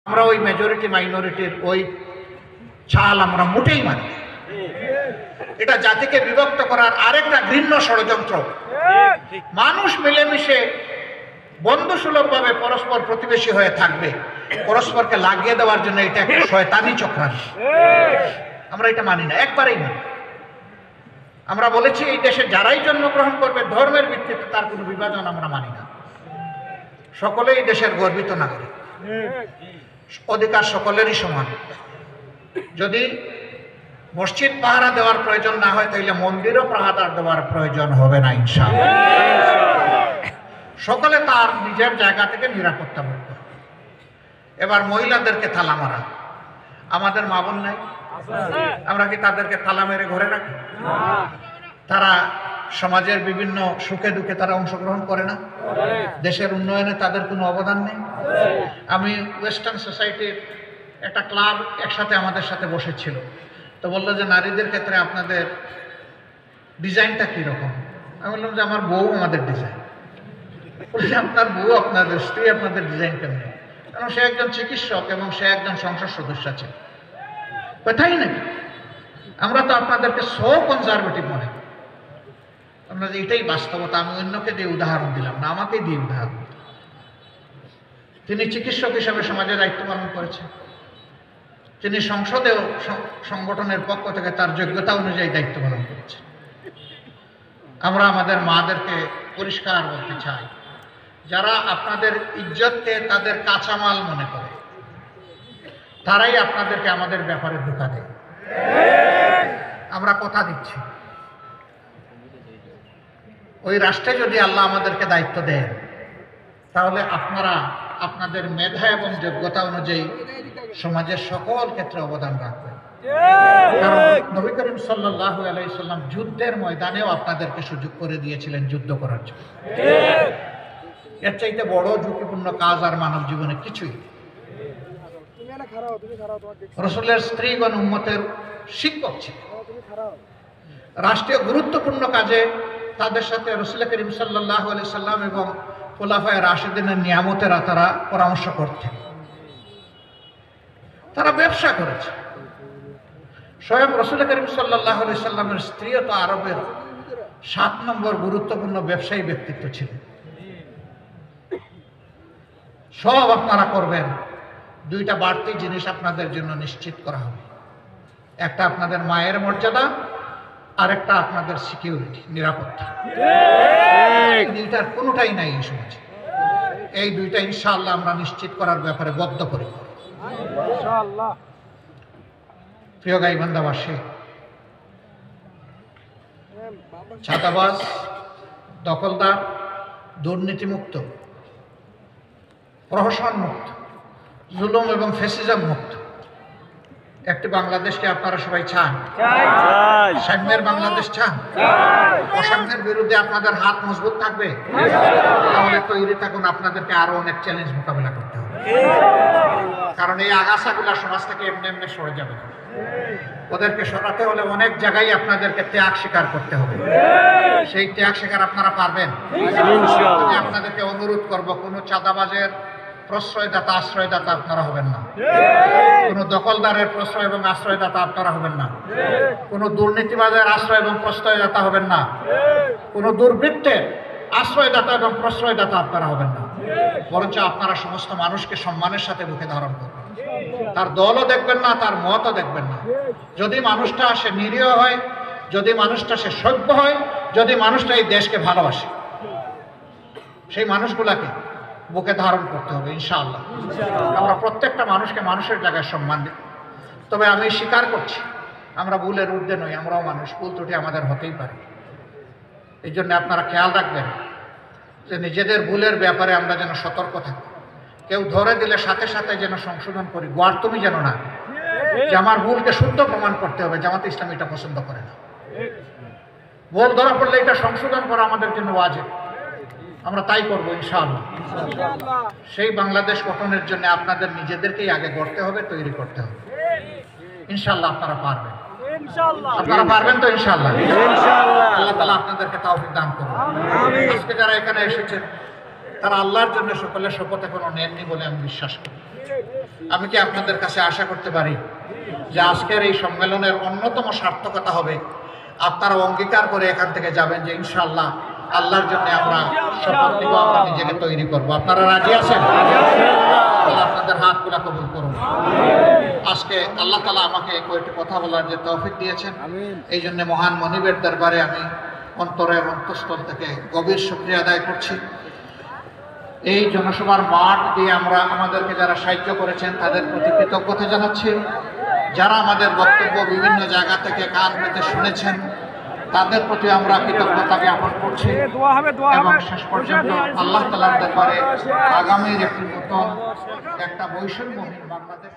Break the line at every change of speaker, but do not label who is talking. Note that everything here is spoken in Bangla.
আমরা ওই মেজরিটি মাইনরিটির ওই চাল আমরা মোটেই মানি। এটা জাতিকে বিভক্ত করার আরেকটা ঘৃণ্য ষড়যন্ত্র। মানুষ মিলেমিশে বন্ধুসুলভভাবে পরস্পর প্রতিবেশী হয়ে থাকবে, পরস্পরকে লাগিয়ে দেওয়ার জন্য এটা একটা শয়তানি চক্রান্ত। আমরা এটা মানি না, একবারেই মানি। আমরা বলেছি এই দেশে যারাই জন্মগ্রহণ করবে ধর্মের ভিত্তিতে তার কোনো বিভাজন আমরা মানি না। সকলেই দেশের গর্বিত নাগরিক, অধিকার সকলেরই সমান। যদি মসজিদ পাহারা দেওয়ার প্রয়োজন না হয় তাহলে মন্দিরও পাহারা দেওয়ার প্রয়োজন হবে না ইনশাআল্লাহ। সকলে তার নিজের জায়গা থেকে নিরাপত্তা বোধ করে। এবার মহিলাদেরকে তালা মারা, আমাদের মা বোন নাই, আমরা কি তাদেরকে তালা মেরে ঘরে রাখি? তারা সমাজের বিভিন্ন সুখে দুঃখে তারা অংশগ্রহণ করে না? দেশের উন্নয়নে তাদের কোনো অবদান নেই? আমি ওয়েস্টার্ন সোসাইটির একটা ক্লাব একসাথে আমাদের সাথে বসেছিল, তো বললো যে নারীদের ক্ষেত্রে আপনাদের ডিজাইনটা কীরকম? আমি বললাম যে আমার বউ আমাদের ডিজাইন। আপনার বউ আপনাদের স্ত্রী আপনাদের ডিজাইন কেমন? কারণ সে একজন চিকিৎসক এবং সে একজন সংসদ সদস্য আছে। কথাই নাকি আমরা তো আপনাদেরকে সো কনজারভেটিভ মনে করি। আমরা যে এটাই বাস্তবতা। আমি অন্যকে দিয়ে উদাহরণ দিলাম না, আমাকেই দিয়ে উদাহরণ। তিনি চিকিৎসক হিসাবে সমাজে দায়িত্ব পালন করেছেন, তিনি সংসদেও সংগঠনের পক্ষ থেকে তার যোগ্যতা অনুযায়ী দায়িত্ব পালন করেছেন। আমরা আমাদের মাদেরকে পরিষ্কার বলতে চাই, যারা আপনাদের ইজ্জতকে তাদের কাঁচামাল মনে করে তারাই আপনাদেরকে আমাদের ব্যাপারে ধোঁকা দেয়। আমরা কথা দিচ্ছি, ওই রাষ্ট্রে যদি আল্লাহ আমাদেরকে দায়িত্ব দেন তাহলে আপনারা আপনাদের মেধা এবং যোগ্যতা অনুযায়ী সমাজের সকল ক্ষেত্রে অবদান রাখবেন। কারণ নবী করিম সাল্লাল্লাহু আলাইহি সাল্লাম যুদ্ধের ময়দানেও আপনাদেরকে সুযোগ করে দিয়েছিলেন যুদ্ধ করার জন্য। এর চাইতে বড় ঝুঁকিপূর্ণ কাজ আর মানব জীবনে কিছুই। রাসূলের স্ত্রীগণ উম্মতের শিক্ষক ছিলেন। রাষ্ট্রীয় গুরুত্বপূর্ণ কাজে তাদের সাথে রাসূল করিম সাল্লাল্লাহু আলাইহি সাল্লাম এবং খোলাফায়ে রাশিদিনের নিয়ামতেরা তারা পরামর্শ করতেন। তারা ব্যবসা করেছে। স্বয়ং রাসূল করিম সাল্লাল্লাহু আলাইহি সাল্লামের স্ত্রীও তো আরবের 7 নম্বর গুরুত্বপূর্ণ ব্যবসায়ী ব্যক্তিত্ব ছিলেন। সব আপনারা করবেন, দুইটা বাড়তি জিনিস আপনাদের জন্য নিশ্চিত করা হবে। একটা আপনাদের মায়ের মর্যাদা, আর একটা আপনাদের সিকিউরিটি, নিরাপত্তা। দুইটার কোনোটাই নাই এই সমাজে। এই দুইটা ইনশাআল্লাহ আমরা নিশ্চিত করার ব্যাপারে বদ্ধপরিকর। প্রিয় গাইবান্ধাবাসী, ছাতাবাজ, দখলদার, দুর্নীতিমুক্ত, প্রহসন মুক্ত, জুলুম এবং ফ্যাসিজম মুক্ত একটি বাংলাদেশকে আপনারা সবাই চান? সাম্যের বাংলাদেশ চান? অসাম্যের বিরুদ্ধে আপনাদের হাত মজবুত থাকবে? তাহলে তৈরি থাকুন, আপনাদেরকে আরো অনেক চ্যালেঞ্জ মোকাবিলা করতে হবে। কারণ এই আগাছাগুলা সমাজ থেকে এমনি এমনি সরে যাবে না। ওদেরকে সরাতে হলে অনেক জায়গায় আপনাদেরকে ত্যাগ স্বীকার করতে হবে। সেই ত্যাগ স্বীকার আপনারা পারবেন? আমি আপনাদেরকে অনুরোধ করব, কোনো চাঁদাবাজের প্রশ্রয়দাতা আশ্রয়দাতা আপনারা হবেন না, কোনো দখলদারের প্রশ্রয় এবং আশ্রয়দাতা আপনারা হবেন না, কোনো দুর্নীতিবাজের আশ্রয় এবং প্রশ্রয়দাতা হবেন না, কোনো দুর্বৃত্তের আশ্রয়দাতা এবং প্রশ্রয়দাতা আপনারা হবেন না। বরঞ্চ আপনারা সমস্ত মানুষকে সম্মানের সাথে মুখে ধারণ করবেন। তার দলও দেখবেন না, তার মতও দেখবেন না। যদি মানুষটা সে নিরীহ হয়, যদি মানুষটা সে সভ্য হয়, যদি মানুষটা এই দেশকে ভালোবাসে, সেই মানুষগুলাকে বুকে ধারণ করতে হবে ইনশাআল্লাহ। আমরা প্রত্যেকটা মানুষকে মানুষের জায়গায় সম্মান দিই। তবে আমি স্বীকার করছি, আমরা ভুলের ঊর্ধ্বে নই, আমরাও মানুষ, ভুল ত্রুটি আমাদের হতেই পারে। এই জন্য আপনারা খেয়াল রাখবেন যে নিজেদের ভুলের ব্যাপারে আমরা যেন সতর্ক থাকি। কেউ ধরে দিলে সাথে সাথে যেন সংশোধন করি, গোয়ার তুমি যেন না, যে আমার ভুলকে শুদ্ধ প্রমাণ করতে হবে। জামাতে ইসলাম এটা পছন্দ করে না। ভুল ধরা পড়লে এটা সংশোধন করা আমাদের জন্য ওয়াজিব। আমরা তাই করবো ইনশাআল্লাহ। সেই বাংলাদেশ গঠনের জন্য আপনাদের নিজেদেরকেই আগে গড়তে হবে, তৈরি করতে হবে। ইনশাআল্লাহ আপনারা পারবেন। আপনারা পারবেন তো ইনশাআল্লাহ? আল্লাহ তাআলা আপনাদেরকে তৌফিক দান করুন। আজকে যারা এখানে এসেছেন তারা আল্লাহর জন্য সকলের শপথ এখনো নেননি বলে আমি বিশ্বাস করি। আমি কি আপনাদের কাছে আশা করতে পারি যে আজকের এই সম্মেলনের অন্যতম সার্থকতা হবে আপনারা অঙ্গীকার করে এখান থেকে যাবেন যে ইনশাআল্লাহ আল্লাহর জন্য আমরা শপথ নিব, আমরা নিজেকে তৈরি করব। আপনারা রাজি আছেন? আল্লাহ আপনাদের হাতগুলা কবুল করুন। আজকে আল্লাহ তাআলা আমাকে কয়েকটি কথা বলার যে তৌফিক দিয়েছেন, এই জন্য মহান মনিবের দরবারে আমি অন্তরের অন্তঃস্থল থেকে গভীর শুকরিয়া আদায় করছি। এই জনসভার মাঠ দিয়ে আমাদেরকে যারা সাহায্য করেছেন তাদের প্রতি কৃতজ্ঞতা জানাচ্ছি। যারা আমাদের বক্তব্য বিভিন্ন জায়গা থেকে কান পেতে শুনেছেন তাদের প্রতি আমরা কৃতজ্ঞতা জ্ঞাপন করছি এবং শেষ পর্যন্ত আল্লাহ তাআলার দরবারে আগামীর একটি নতুন একটা বৈষম্যহীন বাংলাদেশ